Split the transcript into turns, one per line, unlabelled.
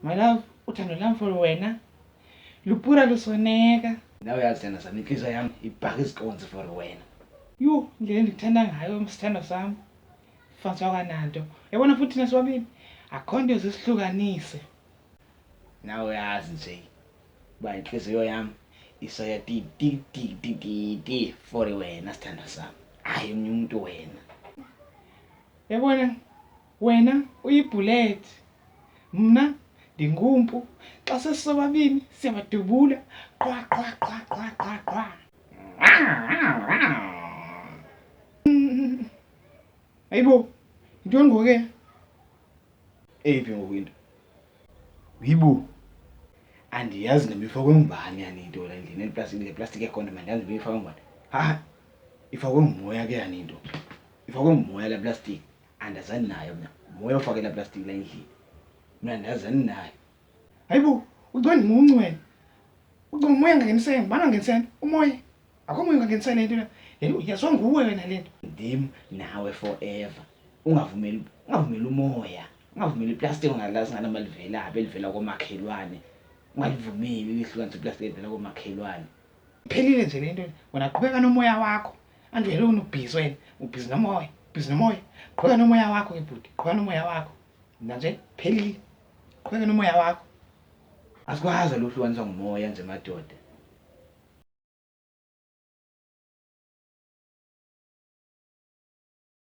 My love, uthando lam for wena lupura lusoneka. Nawe yazi sami inhliziyo yami ibhaka izikonzi for wena. Yo, indlela endikuthanda ngayo msithando sami. Fantswa kananto. Yabona futhi thina sobabili akho nto zisihlukanise. Nawe yazi nje uba inhliziyo yami isoya ti for wena sithando sami. Hayi omunye umuntu wena. Yabona wena uyibullet. Mna ndingumpu. Xa sesobabini siyabadubula qwa qwa qwa qwa qwa qwa. Hayibo, yintoni ngoku? Eyiphi ngoku into? Yibo. Andiyazi noma ifakwe ngubani yani into le endlini leplastic ekhona mandiyazi noma ifakwe ngubani. Ha, ifakwe ngumoya ke yani into. Ifakwe ngumoya la plastic. Andazani nayo mina. Umoya ofake la plastic la endlini. Mina andazani nayo. Hayibo, ucanda umuncu wena. Ucanda umoya ngangenisene, bana ngenisene. Umoya. Akho umoya ngangenisene into la. Yazwa nguwe wena lento. Ndim nawe forever. Ungavumeli umoya. Ungavumeli iplastic ongalazi ngana malivela apha elivela komakhelwane. Ungalivumeli lihlukanise iplastic elivela komakhelwane. Phelile nje lento. Wena qhubeka nomoya wakho. Andivele unubhizi wena. Ubhizi nomoya. Ubhizi nomoya. Qhubeka nomoya wakho ke bhuti. Qhubeka nomoya wakho. Mina nje phelile. Qhubeka nomoya wakho. Asikwazi lo hlukaniswa ngumoya nje madoda.